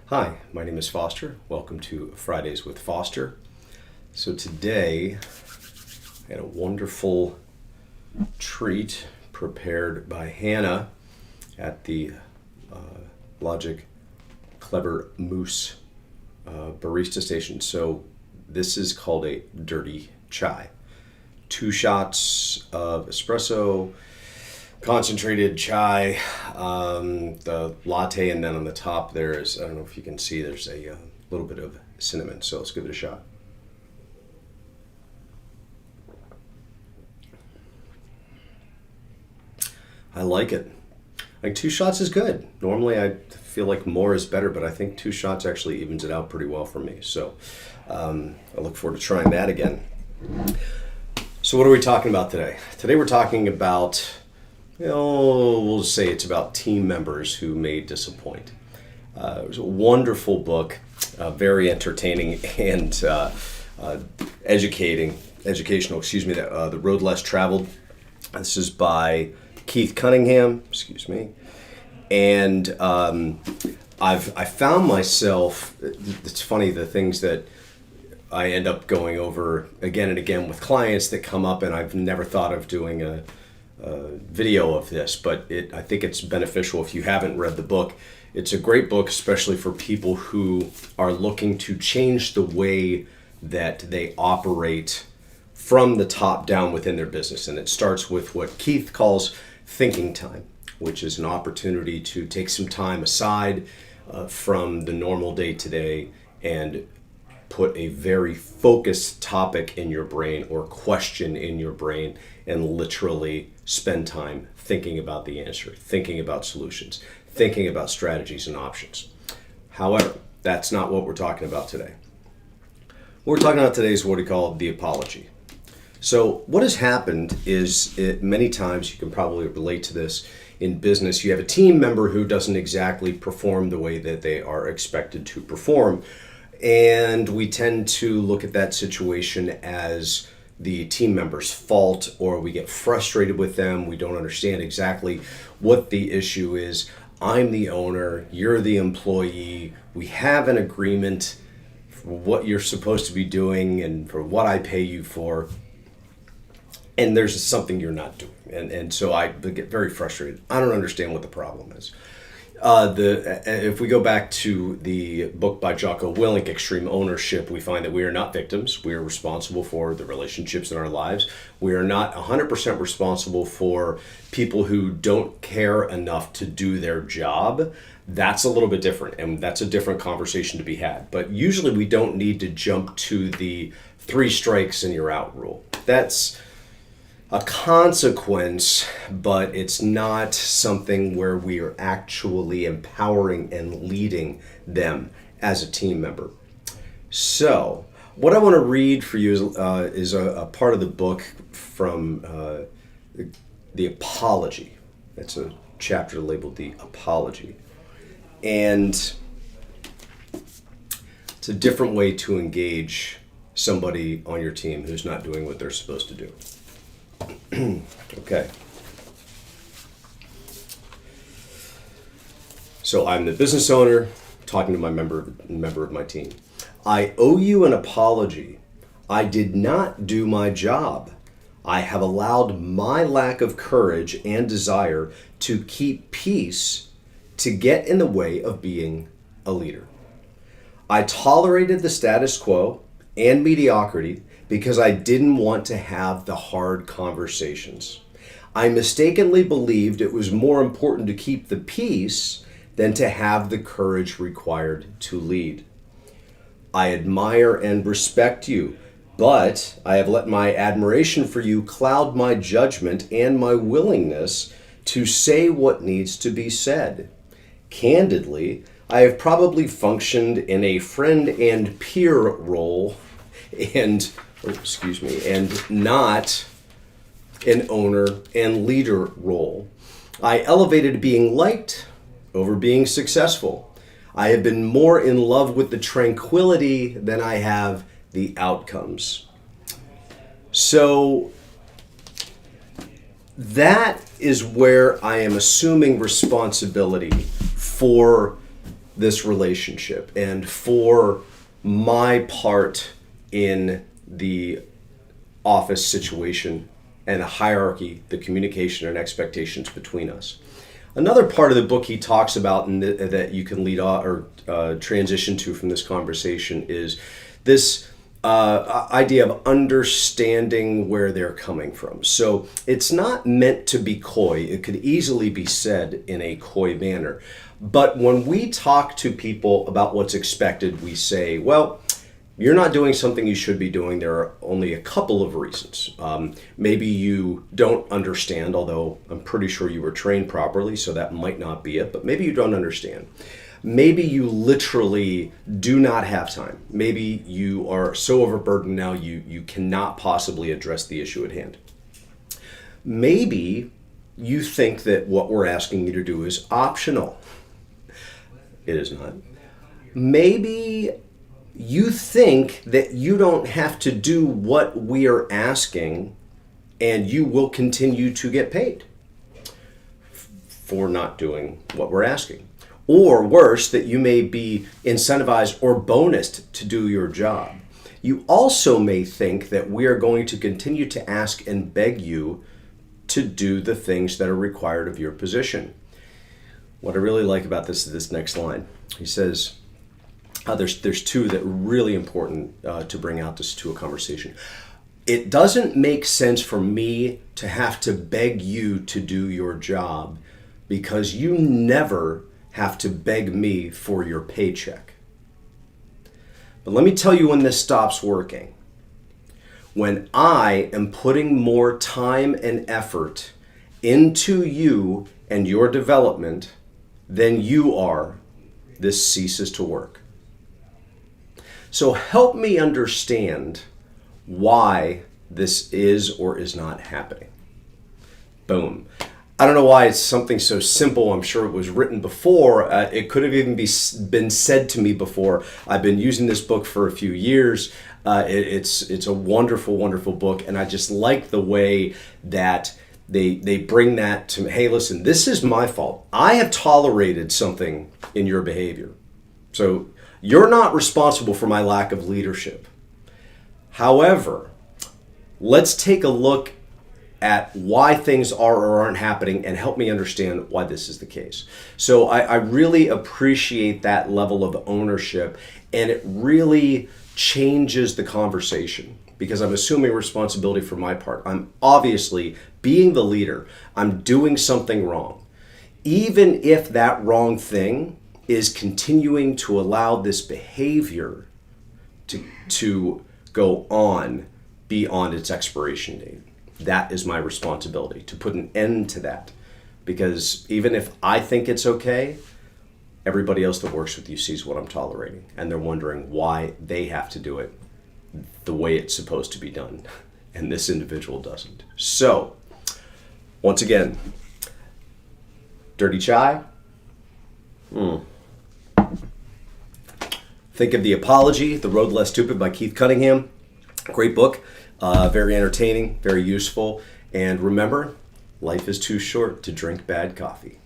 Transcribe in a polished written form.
Hi, my name is Foster. Welcome to Fridays with Foster. So today I had a wonderful treat prepared by Hannah at the Logic Clever Moose barista station. So this is called a dirty chai. 2 shots of espresso, concentrated chai, the latte, and then on the top there is, I don't know if you can see, there's a little bit of cinnamon. So let's give it a shot. I like it. I think 2 shots is good. Normally I feel like more is better, but I think 2 shots actually evens it out pretty well for me. So I look forward to trying that again. So what are we talking about today? Today we're talking about, we'll say it's about team members who may disappoint. It was a wonderful book, very entertaining and educational. The Road Less Traveled. This is by Keith Cunningham. And I found myself. It's funny, the things that I end up going over again and again with clients that come up, and I've never thought of doing a video of this, but I think it's beneficial if you haven't read the book. It's a great book, especially for people who are looking to change the way that they operate from the top down within their business. And it starts with what Keith calls thinking time, which is an opportunity to take some time aside from the normal day-to-day and put a very focused topic in your brain or question in your brain and literally spend time thinking about the answer, thinking about solutions, thinking about strategies and options. However, that's not what we're talking about today. What we're talking about today is what we call the apology. So what has happened is many times, you can probably relate to this in business, you have a team member who doesn't exactly perform the way that they are expected to perform. And we tend to look at that situation as the team member's fault, or we get frustrated with them. We don't understand exactly what the issue is. I'm the owner, you're the employee. We have an agreement for what you're supposed to be doing and for what I pay you for. And there's something you're not doing. And so I get very frustrated. I don't understand what the problem is. If we go back to the book by Jocko, Willink, Extreme Ownership, we find that we are not victims. We are responsible for the relationships in our lives. We are not 100% responsible for people who don't care enough to do their job. That's a little bit different, and that's a different conversation to be had. But usually we don't need to jump to the 3 strikes and you're out rule. That's a consequence, but it's not something where we are actually empowering and leading them as a team member. So what I want to read for you is a part of the book from the Apology. It's a chapter labeled the Apology. And it's a different way to engage somebody on your team who's not doing what they're supposed to do. Okay. So I'm the business owner talking to my member of my team. I owe you an apology. I did not do my job. I have allowed my lack of courage and desire to keep peace to get in the way of being a leader. I tolerated the status quo and mediocrity because I didn't want to have the hard conversations. I mistakenly believed it was more important to keep the peace than to have the courage required to lead. I admire and respect you, but I have let my admiration for you cloud my judgment and my willingness to say what needs to be said. Candidly, I have probably functioned in a friend and peer role and not an owner and leader role. I elevated being liked over being successful. I have been more in love with the tranquility than I have the outcomes. So that is where I am assuming responsibility for this relationship and for my part in the office situation and the hierarchy, the communication and expectations between us. Another part of the book he talks about and that you can lead off or transition to from this conversation is this idea of understanding where they're coming from. So it's not meant to be coy. It could easily be said in a coy manner. But when we talk to people about what's expected, we say, well, you're not doing something you should be doing. There are only a couple of reasons. Maybe you don't understand, although I'm pretty sure you were trained properly, so that might not be it, but maybe you don't understand. Maybe you literally do not have time. Maybe you are so overburdened now you cannot possibly address the issue at hand. Maybe you think that what we're asking you to do is optional. It is not. Maybe you think that you don't have to do what we are asking and you will continue to get paid for not doing what we're asking. Or worse, that you may be incentivized or bonused to do your job. You also may think that we are going to continue to ask and beg you to do the things that are required of your position. What I really like about this is this next line. He says, there's two that are really important to bring out this to a conversation. It doesn't make sense for me to have to beg you to do your job because you never have to beg me for your paycheck. But let me tell you when this stops working. When I am putting more time and effort into you and your development than you are, this ceases to work. So help me understand why this is or is not happening. Boom. I don't know why it's something so simple. I'm sure it was written before. It could have even been said to me before. I've been using this book for a few years. It's a wonderful, wonderful book. And I just like the way that they bring that to me. Hey, listen, this is my fault. I have tolerated something in your behavior. So you're not responsible for my lack of leadership. However, let's take a look at why things are or aren't happening and help me understand why this is the case. So I really appreciate that level of ownership, and it really changes the conversation because I'm assuming responsibility for my part. I'm obviously being the leader. I'm doing something wrong. Even if that wrong thing is continuing to allow this behavior to go on beyond its expiration date. That is my responsibility, to put an end to that. Because even if I think it's okay, everybody else that works with you sees what I'm tolerating. And they're wondering why they have to do it the way it's supposed to be done. And this individual doesn't. So, once again, dirty chai? Think of The Apology, The Road Less Stupid by Keith Cunningham. Great book. Very entertaining, very useful. And remember, life is too short to drink bad coffee.